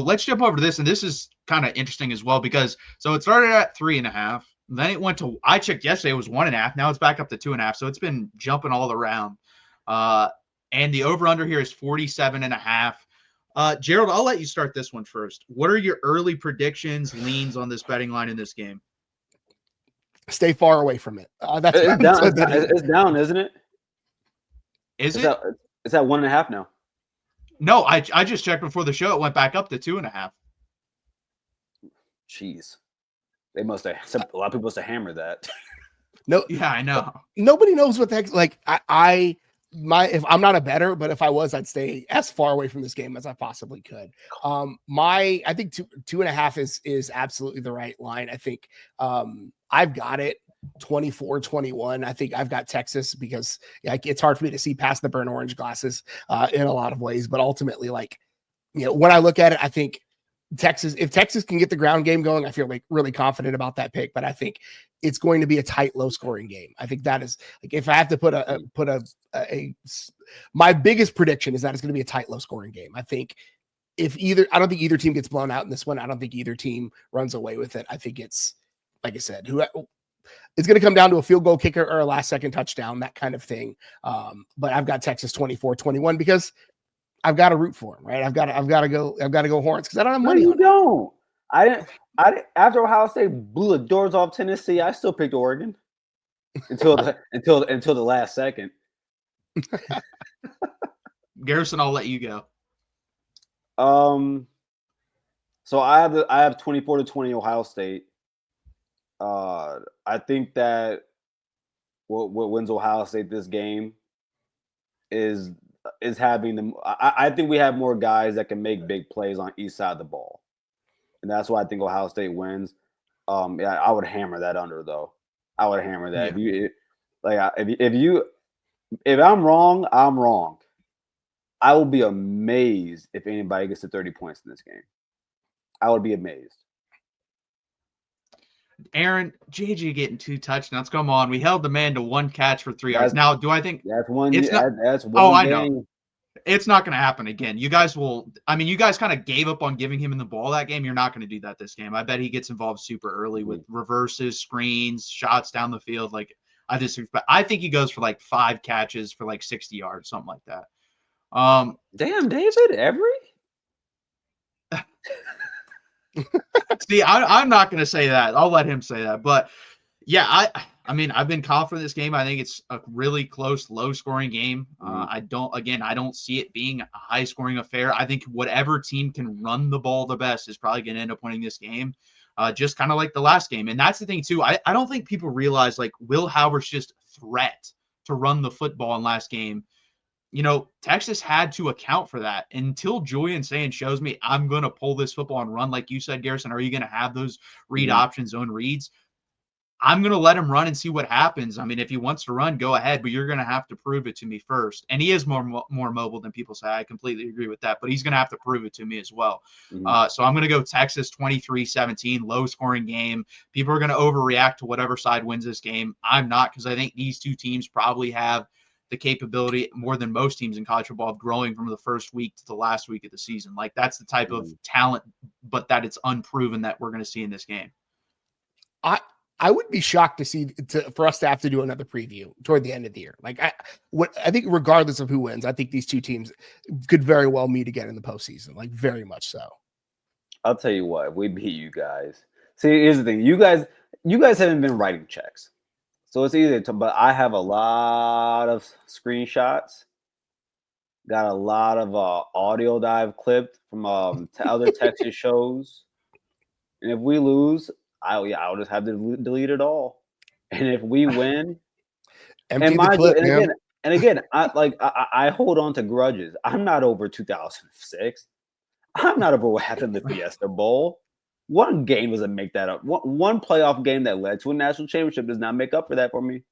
let's jump over to this, and this is kind of interesting as well because so it started at 3.5. Then it went to, I checked yesterday, it was 1.5. Now it's back up to 2.5. So it's been jumping all around. And the over-under here is 47.5. Gerald, I'll let you start this one first. What are your early predictions, leans on this betting line in this game? Stay far away from it. It's down. It's down, isn't it? It's at 1.5 now. No, I just checked before the show. It went back up to 2.5. Jeez. They must have, a lot of people must have hammered that. No, yeah, I know. Nobody knows what the heck, like if I'm not a bettor, but if I was, I'd stay as far away from this game as I possibly could. I think 2.5 is absolutely the right line. I think I've got it 24-21. I think I've got Texas because it's hard for me to see past the burnt orange glasses in a lot of ways, but ultimately, when I look at it, I think if Texas can get the ground game going, I feel really confident about that pick, but I think it's going to be a tight, low scoring game. I think that is if I have to put my biggest prediction is that it's going to be a tight, low scoring game. I think I don't think either team gets blown out in this one. I don't think either team runs away with it. I think it's, like I said, it's going to come down to a field goal kicker or a last second touchdown, that kind of thing. But I've got Texas 24-21 because I've got to root for him, right? I've got to go Horns because I don't have money on it. I didn't. After Ohio State blew the doors off Tennessee, I still picked Oregon until the last second. Garrison, I'll let you go. So I have 24-20 Ohio State. I think that what wins Ohio State this game is having them. I think we have more guys that can make big plays on each side of the ball, and that's why I think Ohio State wins. I would hammer that under though. I would hammer that. Yeah. If I'm wrong, I'm wrong. I will be amazed if anybody gets to 30 points in this game. I would be amazed. Aaron, JJ getting 2 touchdowns. Come on, we held the man to 1 catch for 3 yards. Now, do I think that's one? That's one. Oh, I know. It's not going to happen again. You guys will. I mean, you guys kind of gave up on giving him the ball that game. You're not going to do that this game. I bet he gets involved super early with reverses, screens, shots down the field. I think he goes for 5 catches for 60 yards, something like that. Damn, David, every. See, I'm not going to say that. I'll let him say that. But yeah, I mean, I've been confident in this game. I think it's a really close, low-scoring game. I don't see it being a high-scoring affair. I think whatever team can run the ball the best is probably going to end up winning this game, just kind of like the last game. And that's the thing, too. I don't think people realize, Will Howard's just threat to run the football in last game. Texas had to account for that until Julian Sayin shows me I'm going to pull this football and run. Like you said, Garrison, are you going to have those read options, zone reads? I'm going to let him run and see what happens. I mean, if he wants to run, go ahead, but you're going to have to prove it to me first. And he is more mobile than people say. I completely agree with that, but he's going to have to prove it to me as well. So I'm going to go Texas 23-17, low-scoring game. People are going to overreact to whatever side wins this game. I'm not, because I think these two teams probably have the capability more than most teams in college football of growing from the first week to the last week of the season. That's the type of talent, but that it's unproven that we're going to see in this game. I would be shocked to see for us to have to do another preview toward the end of the year. I think regardless of who wins, I think these two teams could very well meet again in the postseason. Very much so. I'll tell you what, if we beat you guys. See, here's the thing. You guys haven't been writing checks. So it's easy but I have a lot of screenshots, got a lot of audio that I've clipped from other Texas shows. And if we lose, I'll just have to delete it all. And if we win, empty the clip, and again, I hold on to grudges. I'm not over 2006. I'm not over what happened in the Fiesta Bowl. One game doesn't make that up. One playoff game that led to a national championship does not make up for that for me.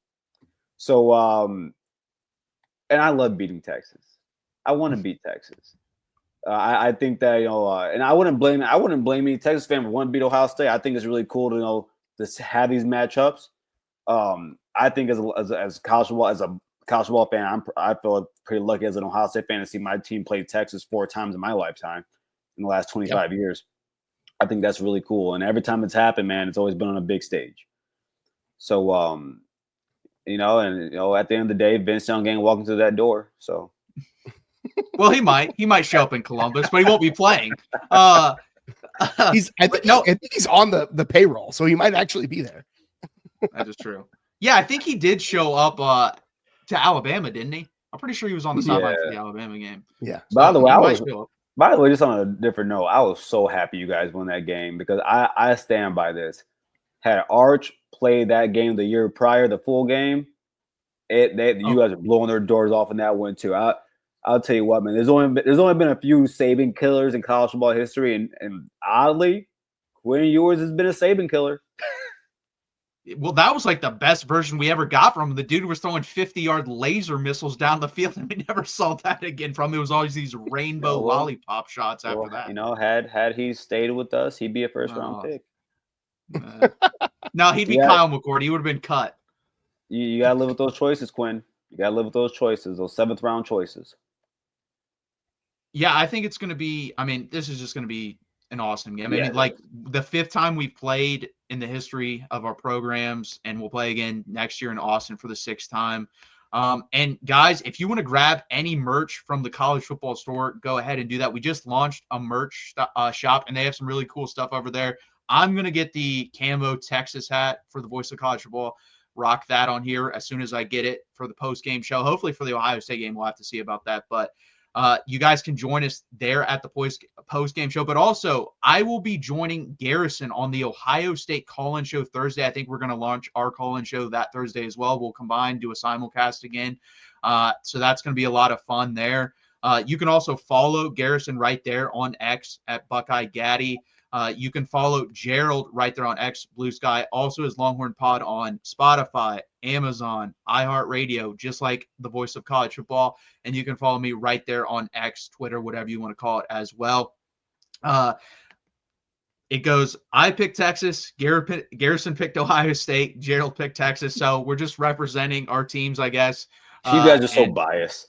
So, and I love beating Texas. I want to beat Texas. I think that and I wouldn't blame any Texas fan for wanting to beat Ohio State. I think it's really cool to have these matchups. I think as a college football fan, I feel pretty lucky as an Ohio State fan to see my team play Texas 4 times in my lifetime. in the last 25 years. I think that's really cool. And every time it's happened, man, it's always been on a big stage. So, at the end of the day, Vince Young ain't walking through that door. So, well, he might show up in Columbus, but he won't be playing. I think he's on the payroll, so he might actually be there. That is true. Yeah, I think he did show up to Alabama, didn't he? I'm pretty sure he was on the sideline for the Alabama game. Yeah. So by the way, just on a different note, I was so happy you guys won that game because I stand by this. Had Arch played that game the year prior, the full game, you guys are blowing their doors off in that one too. I'll tell you what, man. There's only been a few Saban killers in college football history, and oddly, Quinn Ewers has been a Saban killer. Well, that was like the best version we ever got from him. The dude was throwing 50-yard laser missiles down the field, and we never saw that again from him. It was always these rainbow lollipop shots after that. Had he stayed with us, he'd be a first-round pick. No, he'd be Kyle McCord. He would have been cut. You got to live with those choices, Quinn. You got to live with those choices, those 7th-round choices. Yeah, I think it's going to be – I mean, this is just going to be an awesome game. I mean, like the 5th time we've played in the history of our programs, and we'll play again next year in Austin for the 6th time. And guys, if you want to grab any merch from the college football store, go ahead and do that. We just launched a merch shop, and they have some really cool stuff over there. I'm going to get the camo Texas hat for the Voice of College Football. Rock that on here as soon as I get it for the post-game show. Hopefully for the Ohio State game, we'll have to see about that. But you guys can join us there at the post-game show. But also, I will be joining Garrison on the Ohio State call-in show Thursday. I think we're going to launch our call-in show that Thursday as well. We'll combine, do a simulcast again. So that's going to be a lot of fun there. You can also follow Garrison right there on X at Buckeye Gaddy. You can follow Gerald right there on X, Blue Sky, also his Longhorn Pod on Spotify, Amazon, iHeartRadio, just like the Voice of College Football. And you can follow me right there on X, Twitter, whatever you want to call it as well. It goes, I picked Texas, Garrison picked Ohio State, Gerald picked Texas. So we're just representing our teams, I guess. You guys are so biased.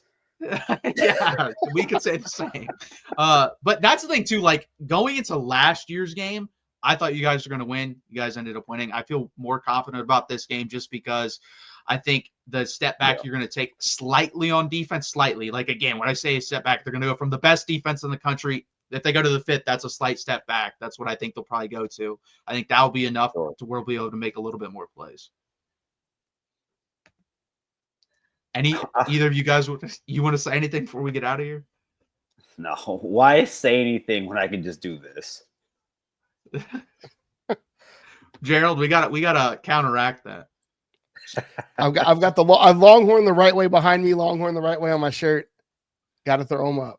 Yeah, we could say the same. But that's the thing too, like going into last year's game, I thought you guys were going to win. You guys ended up winning. I feel more confident about this game just because I think the step back you're going to take slightly on defense, slightly. Like again, when I say step back, they're going to go from the best defense in the country. If they go to the 5th, that's a slight step back. That's what I think they'll probably go to. I think that'll be enough to where we'll be able to make a little bit more plays. Either of you guys, you want to say anything before we get out of here? No. Why say anything when I can just do this? Gerald, we got to counteract that. I've got the Longhorn the right way behind me, Longhorn the right way on my shirt. Got to throw them up.